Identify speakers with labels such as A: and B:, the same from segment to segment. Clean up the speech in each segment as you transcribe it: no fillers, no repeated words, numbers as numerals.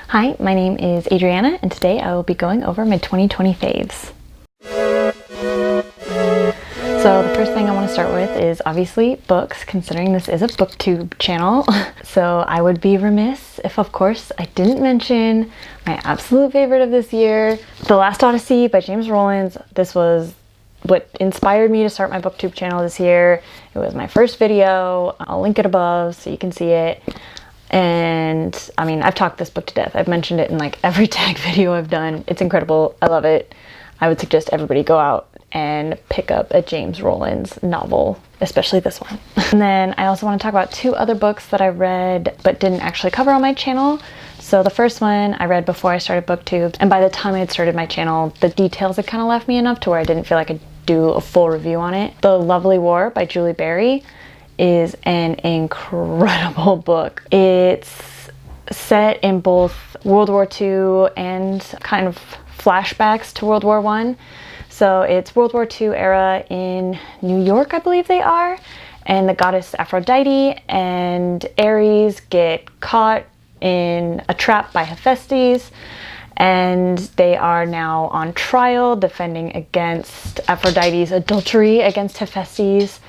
A: Hi, my name is Adriana, and today I will be going over my 2020 faves. So the first thing I want to start with is obviously books, considering this is a booktube channel. So I would be remiss if, of course, I didn't mention my absolute favorite of this year, The Last Odyssey by James Rollins. This was what inspired me to start my booktube channel this year. It was my first video. I'll link it above so you can see it. And I mean, I've talked this book to death. I've mentioned it in like every tag video I've done. It's incredible. I love it. I would suggest everybody go out and pick up a James Rollins novel, especially this one. And then I also want to talk about two other books that I read but didn't actually cover on my channel. So the first one I read before I started booktube, and by the time I had started my channel, the details had kind of left me enough to where I didn't feel like I could do a full review on it. The Lovely War by Julie Berry is an incredible book. It's set in both World War II and kind of flashbacks to World War I. So it's World War II era in New York, I believe they are, and the goddess Aphrodite and Ares get caught in a trap by Hephaestus, and they are now on trial defending against Aphrodite's adultery against Hephaestus.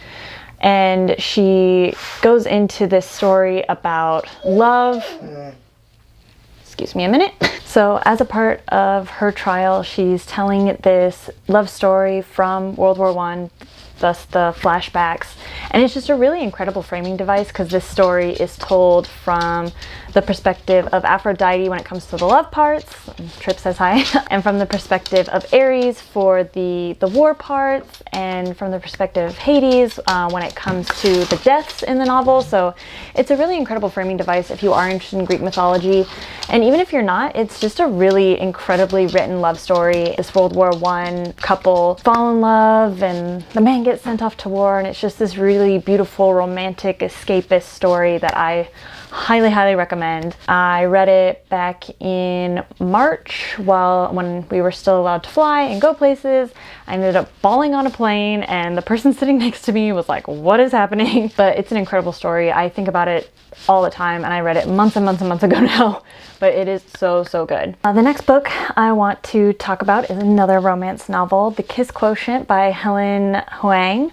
A: And she goes into this story about love. Excuse me a minute. So as a part of her trial, she's telling this love story from World War I, thus the flashbacks. And it's just a really incredible framing device because this story is told from the perspective of Aphrodite when it comes to the love parts, Trip says hi, and from the perspective of Ares for the war parts, and from the perspective of Hades when it comes to the deaths in the novel. So it's a really incredible framing device if you are interested in Greek mythology. And even if you're not, it's just a really incredibly written love story. This World War I couple fall in love and the man gets sent off to war, and it's just this really beautiful, romantic, escapist story that I highly recommend. I read it back in March when we were still allowed to fly and go places. I ended up bawling on a plane, and the person sitting next to me was like, what is happening? But it's an incredible story. I think about it all the time, and I read it months and months ago now, but it is so good. The next book I want to talk about is another romance novel, The Kiss Quotient by Helen Hoang.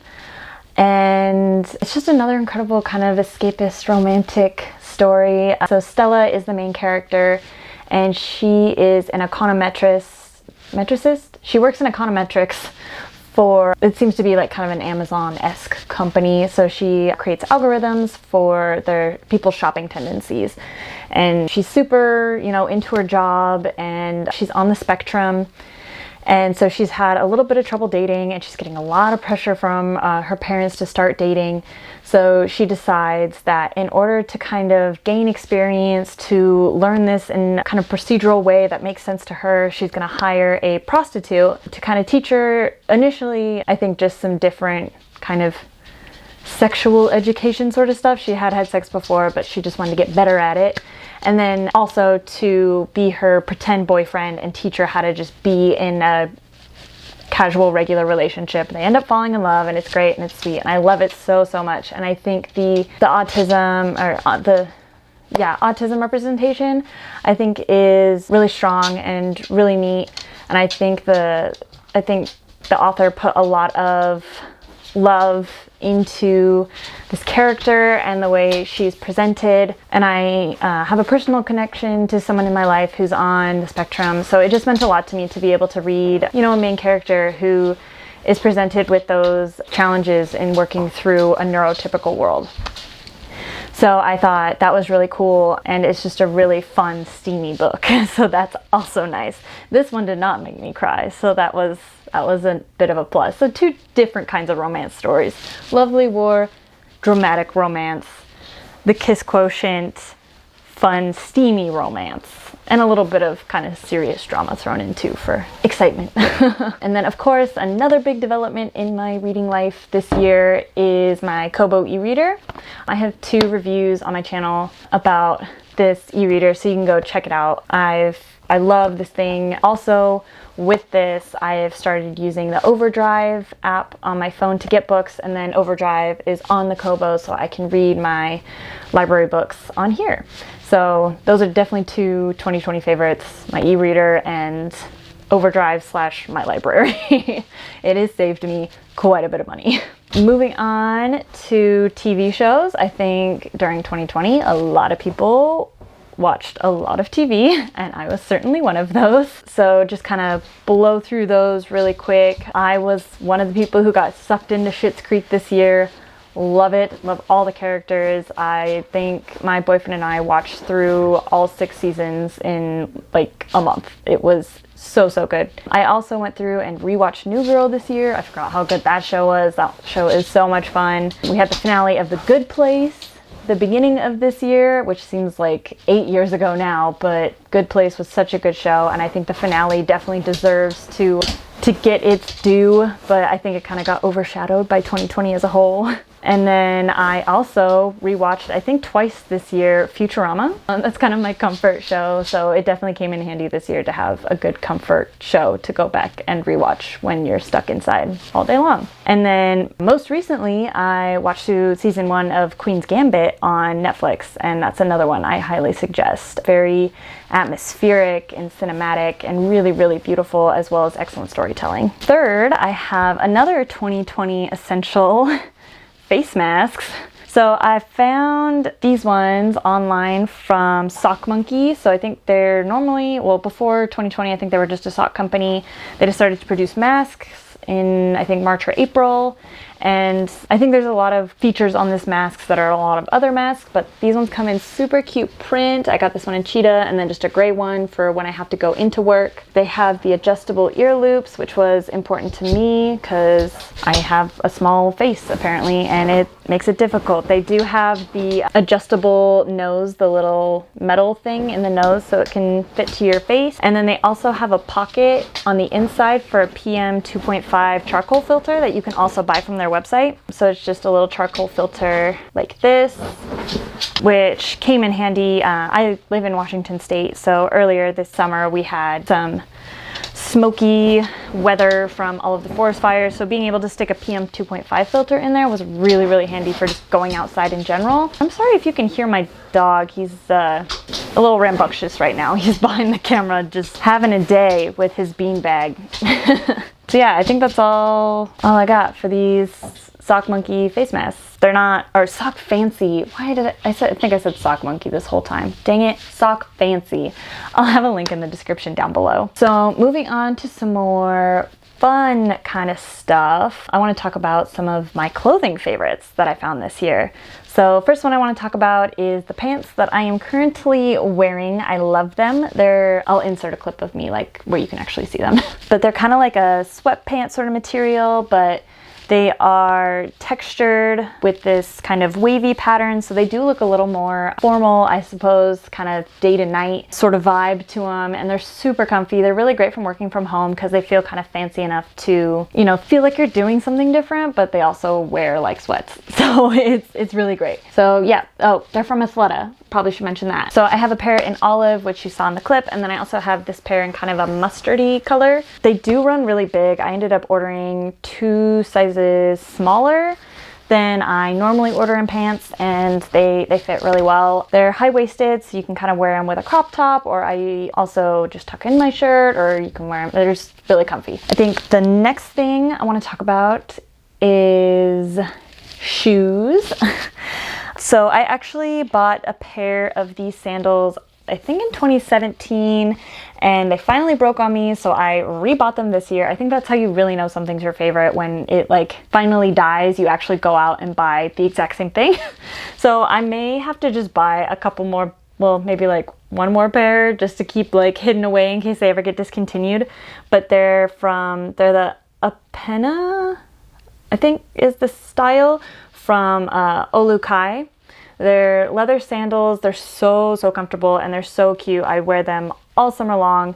A: And it's just another incredible kind of escapist romantic story. So Stella is the main character, and she is an econometricist. She works in econometrics for, it seems to be like kind of an Amazon-esque company. So she creates algorithms for their people's shopping tendencies. And she's super, into her job, and she's on the spectrum. And so she's had a little bit of trouble dating, and she's getting a lot of pressure from her parents to start dating. So she decides that in order to kind of gain experience, to learn this in a kind of procedural way that makes sense to her, she's going to hire a prostitute to kind of teach her initially, I think, just some different kind of sexual education sort of stuff. She had sex before, but she just wanted to get better at it. And then also to be her pretend boyfriend and teach her how to just be in a casual, regular relationship. And they end up falling in love, and it's great and it's sweet. And I love it so much. And I think the autism autism representation, I think, is really strong and really neat. And I think the author put a lot of love into this character and the way she's presented, and I have a personal connection to someone in my life who's on the spectrum, so it just meant a lot to me to be able to read, a main character who is presented with those challenges in working through a neurotypical world. So I thought that was really cool, and it's just a really fun, steamy book. So that's also nice. This one did not make me cry, so that was a bit of a plus. So two different kinds of romance stories. Lovely War, dramatic romance. The Kiss Quotient, fun, steamy romance. And a little bit of kind of serious drama thrown in too for excitement. And then, of course, another big development in my reading life this year is my Kobo e-reader. I have 2 reviews on my channel about this e-reader, so you can go check it out. I love this thing. Also, with this, I have started using the Overdrive app on my phone to get books, and then Overdrive is on the Kobo, so I can read my library books on here. So those are definitely 2 2020 favorites, my e-reader, and Overdrive / my library. It has saved me quite a bit of money. Moving on to TV shows, I think during 2020, a lot of people watched a lot of TV, and I was certainly one of those. So just kind of blow through those really quick. I was one of the people who got sucked into Schitt's Creek this year. Love it, love all the characters. I think my boyfriend and I watched through all 6 seasons in like a month. It was so good. I also went through and rewatched New Girl this year. I forgot how good that show was. That show is so much fun. We had the finale of The Good Place the beginning of this year, which seems like 8 years ago now, but Good Place was such a good show, and I think the finale definitely deserves to get its due, but I think it kind of got overshadowed by 2020 as a whole. And then I also rewatched, I think twice this year, Futurama. That's kind of my comfort show, so it definitely came in handy this year to have a good comfort show to go back and rewatch when you're stuck inside all day long. And then most recently, I watched through season 1 of Queen's Gambit on Netflix, and that's another one I highly suggest. Very atmospheric and cinematic and really beautiful, as well as excellent storytelling. Third, I have another 2020 essential, face masks. So I found these ones online from Sock Monkey. So I think they're normally, well, before 2020, I think they were just a sock company. They just started to produce masks in, I think, March or April. And I think there's a lot of features on this mask that are a lot of other masks, but these ones come in super cute print. I got this one in cheetah and then just a gray one for when I have to go into work. They have the adjustable ear loops, which was important to me because I have a small face apparently, and it makes it difficult. They do have the adjustable nose, the little metal thing in the nose so it can fit to your face. And then they also have a pocket on the inside for a PM 2.5 charcoal filter that you can also buy from their website. So it's just a little charcoal filter like this, which came in handy. I live in Washington State, so earlier this summer we had some smoky weather from all of the forest fires, so being able to stick a PM 2.5 filter in there was really handy for just going outside in general. I'm sorry if you can hear my dog. He's a little rambunctious right now. He's behind the camera just having a day with his beanbag. So yeah, I think that's all I got for these Sock Monkey face masks. They're not, or Sock Fancy. Why did I think I said Sock Monkey this whole time. Dang it, Sock Fancy. I'll have a link in the description down below. So moving on to some more fun kind of stuff, I want to talk about some of my clothing favorites that I found this year. So first one I want to talk about is the pants that I am currently wearing. I love them. I'll insert a clip of me like where you can actually see them. But they're kind of like a sweatpants sort of material, but they are textured with this kind of wavy pattern, so they do look a little more formal, I suppose, kind of day to night sort of vibe to them, and they're super comfy. They're really great from working from home because they feel kind of fancy enough to, you know, feel like you're doing something different, but they also wear like sweats, so it's really great. So yeah, oh, they're from Athleta. Probably should mention that. So I have a pair in olive, which you saw in the clip, and then I also have this pair in kind of a mustardy color. They do run really big. I ended up ordering 2 sizes smaller than I normally order in pants, and they fit really well. They're high-waisted, so you can kind of wear them with a crop top, or I also just tuck in my shirt, or you can wear them. They're just really comfy. I think the next thing I want to talk about is shoes. So I actually bought a pair of these sandals, I think in 2017, and they finally broke on me, so I rebought them this year. I think that's how you really know something's your favorite, when it like finally dies, you actually go out and buy the exact same thing. So I may have to just buy a couple more, well, maybe like one more pair just to keep like hidden away in case they ever get discontinued. But they're the Apena, I think is the style, from Olukai. They're leather sandals. They're so comfortable and they're so cute. I wear them all summer long.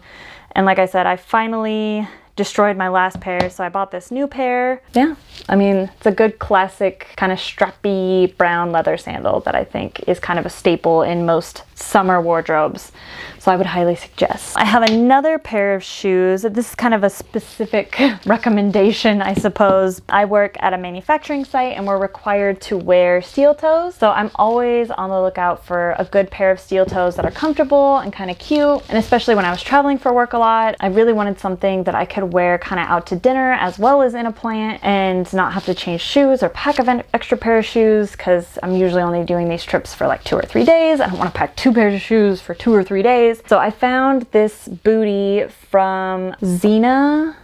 A: And like I said, I finally destroyed my last pair, so I bought this new pair. Yeah, I mean, it's a good classic kind of strappy brown leather sandal that I think is kind of a staple in most summer wardrobes. So I would highly suggest. I have another pair of shoes. This is kind of a specific recommendation, I suppose. I work at a manufacturing site and we're required to wear steel toes. So I'm always on the lookout for a good pair of steel toes that are comfortable and kind of cute. And especially when I was traveling for work a lot, I really wanted something that I could wear kind of out to dinner as well as in a plant and not have to change shoes or pack an extra pair of shoes, because I'm usually only doing these trips for like 2 or 3 days. I don't want to pack 2 pairs of shoes for 2 or 3 days. So I found this bootie from Xena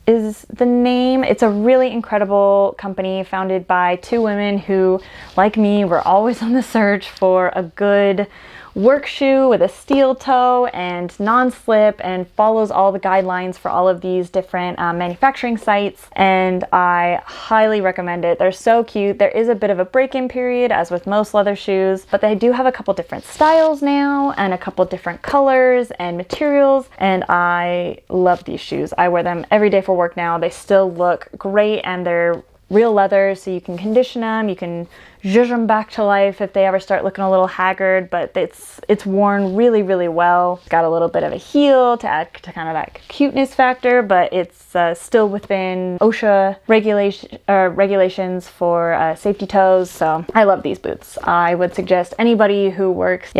A: is the name. It's a really incredible company founded by 2 women who, like me, were always on the search for a good work shoe with a steel toe and non-slip, and follows all the guidelines for all of these different manufacturing sites, and I highly recommend it. They're so cute. There is a bit of a break-in period as with most leather shoes, but they do have a couple different styles now and a couple different colors and materials, and I love these shoes. I wear them every day for work now. They still look great, and they're real leather, so you can condition them, you can zhuzh them back to life if they ever start looking a little haggard, but it's worn really, really well. It's got a little bit of a heel to add to kind of that cuteness factor, but it's still within OSHA regulations for safety toes, so I love these boots. I would suggest anyone who works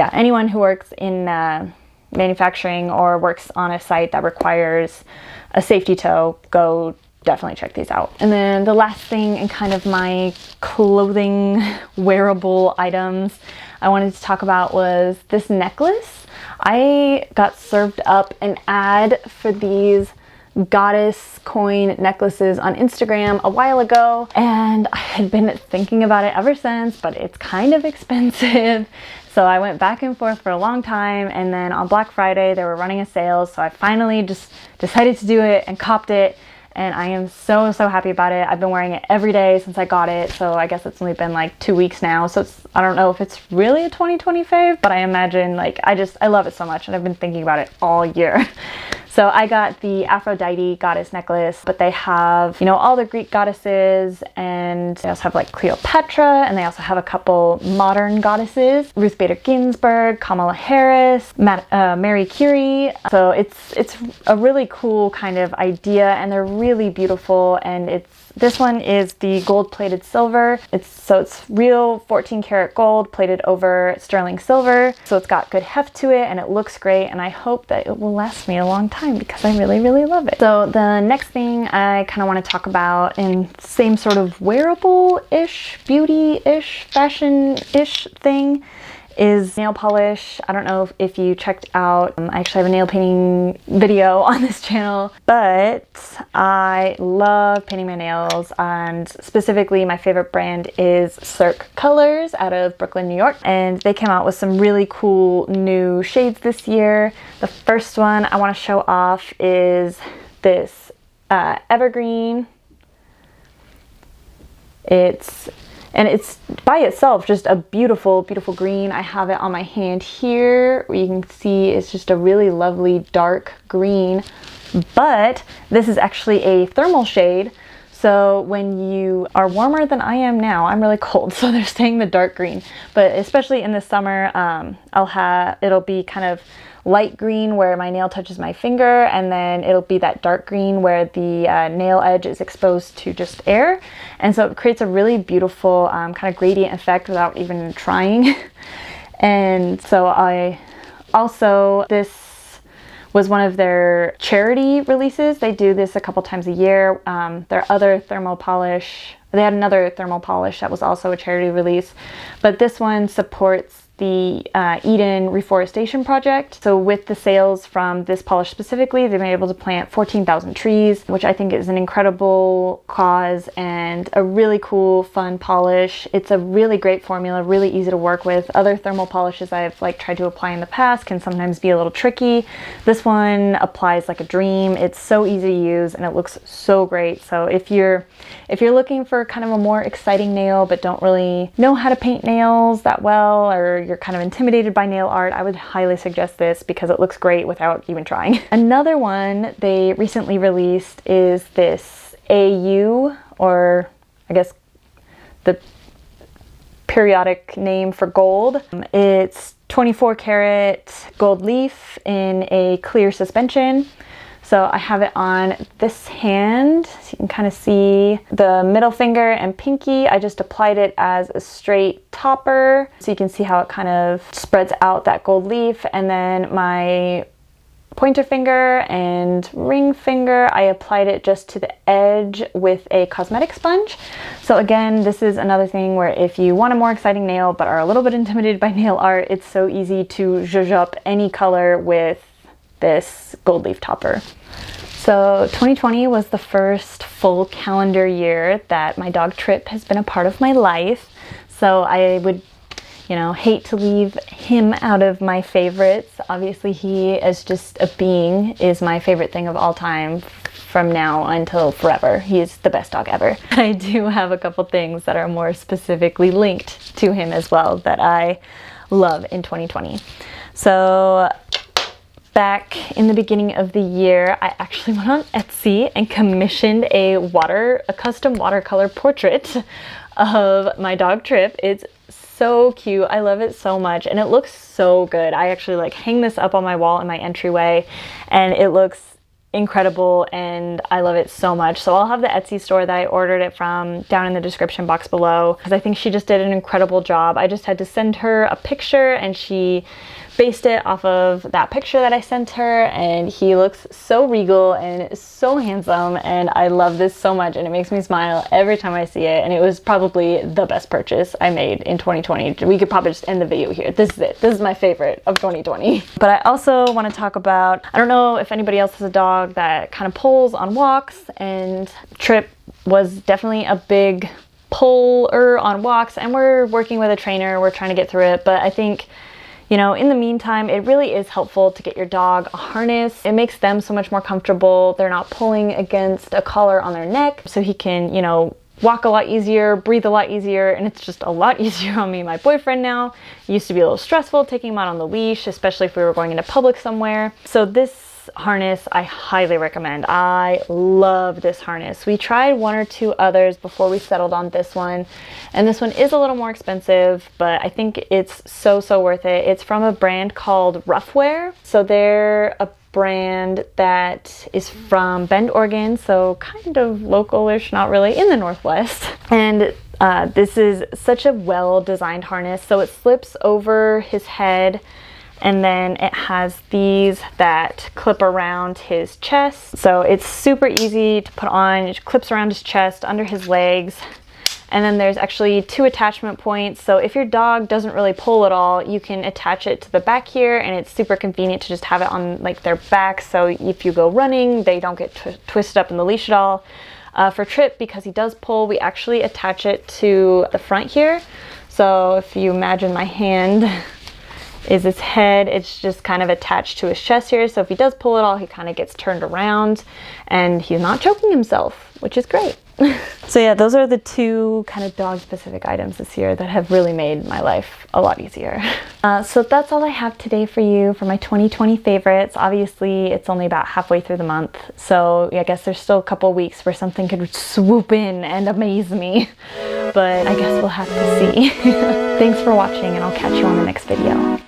A: in manufacturing or works on a site that requires a safety toe, go definitely check these out. And then the last thing in kind of my clothing wearable items I wanted to talk about was this necklace. I got served up an ad for these goddess coin necklaces on Instagram a while ago, and I had been thinking about it ever since, but it's kind of expensive. So I went back and forth for a long time, and then on Black Friday they were running a sale, so I finally just decided to do it and copped it. And I am so happy about it. I've been wearing it every day since I got it, so I guess it's only been like 2 weeks now, so I don't know if it's really a 2020 fave, but I imagine, like, I love it so much, and I've been thinking about it all year. So I got the Aphrodite goddess necklace, but they have, you know, all the Greek goddesses, and they also have like Cleopatra, and they also have a couple modern goddesses, Ruth Bader Ginsburg, Kamala Harris, Mary Curie. So it's a really cool kind of idea, and they're really beautiful, and this one is the gold-plated silver. It's real 14 karat gold plated over sterling silver. So it's got good heft to it, and it looks great, and I hope that it will last me a long time because I really, really love it. So the next thing I kind of want to talk about, in same sort of wearable-ish, beauty-ish, fashion-ish thing, is nail polish. I don't know if you checked out, I actually have a nail painting video on this channel, but I love painting my nails, and specifically my favorite brand is Cirque Colors out of Brooklyn, New York, and they came out with some really cool new shades this year. The first one I want to show off is this evergreen. It's by itself just a beautiful, beautiful green. I have it on my hand here, where you can see it's just a really lovely dark green, but this is actually a thermal shade. So when you are warmer than I am now, I'm really cold, so they're staying the dark green. But especially in the summer, it'll be kind of light green where my nail touches my finger, and then it'll be that dark green where the nail edge is exposed to just air. And so it creates a really beautiful kind of gradient effect without even trying. And so this was one of their charity releases. They do this a couple times a year. Their other thermal polish, they had another thermal polish that was also a charity release, but this one supports the Eden Reforestation Project. So with the sales from this polish specifically, they've been able to plant 14,000 trees, which I think is an incredible cause and a really cool, fun polish. It's a really great formula, really easy to work with. Other thermal polishes I've tried to apply in the past can sometimes be a little tricky. This one applies like a dream. It's so easy to use, and it looks so great. So if you're looking for kind of a more exciting nail but don't really know how to paint nails that well, or you're kind of intimidated by nail art, I would highly suggest this because it looks great without even trying. Another one they recently released is this AU, or I guess the periodic name for gold. It's 24 karat gold leaf in a clear suspension. So I have it on this hand, so you can kind of see the middle finger and pinky. I just applied it as a straight topper, so you can see how it kind of spreads out that gold leaf. And then my pointer finger and ring finger, I applied it just to the edge with a cosmetic sponge. So again, this is another thing where if you want a more exciting nail but are a little bit intimidated by nail art, it's so easy to zhuzh up any color with this gold leaf topper. So 2020 was the first full calendar year that my dog Trip has been a part of my life. So I would, hate to leave him out of my favorites. Obviously, he as just a being is my favorite thing of all time from now until forever. He is the best dog ever. I do have a couple things that are more specifically linked to him as well that I love in 2020. So back in the beginning of the year, I actually went on Etsy and commissioned a custom watercolor portrait of my dog Trip. It's so cute. I love it so much and it looks so good. I actually hang this up on my wall in my entryway and it looks incredible and I love it so much. So I'll have the Etsy store that I ordered it from down in the description box below because I think she just did an incredible job. I just had to send her a picture and she based it off of that picture that I sent her, and he looks so regal and so handsome, and I love this so much and it makes me smile every time I see it, and it was probably the best purchase I made in 2020. We could probably just end the video here. This is it. This is my favorite of 2020. But I also want to talk about, I don't know if anybody else has a dog that kind of pulls on walks, and Trip was definitely a big puller on walks, and we're working with a trainer. We're trying to get through it, but I think in the meantime, it really is helpful to get your dog a harness. It makes them so much more comfortable. They're not pulling against a collar on their neck, so he can, walk a lot easier, breathe a lot easier, and it's just a lot easier on me and my boyfriend now. It used to be a little stressful taking him out on the leash, especially if we were going into public somewhere. So this harness I highly recommend. I love this harness. We tried one or two others before we settled on this one, and this one is a little more expensive, but I think it's so worth it. It's from a brand called Ruffwear. So they're a brand that is from Bend, Oregon, so kind of local-ish, not really, in the Northwest. And this is such a well-designed harness. So it slips over his head, and then it has these that clip around his chest. So it's super easy to put on. It clips around his chest, under his legs. And then there's actually 2 attachment points. So if your dog doesn't really pull at all, you can attach it to the back here, and it's super convenient to just have it on their back. So if you go running, they don't get twisted up in the leash at all. For Trip, because he does pull, we actually attach it to the front here. So if you imagine my hand is his head, it's just kind of attached to his chest here. So if he does pull it all, he kind of gets turned around and he's not choking himself, which is great. So yeah, those are the 2 kind of dog specific items this year that have really made my life a lot easier. So that's all I have today for you for my 2020 favorites. Obviously it's only about halfway through the month, so I guess there's still a couple weeks where something could swoop in and amaze me, but I guess we'll have to see. Thanks for watching, and I'll catch you on the next video.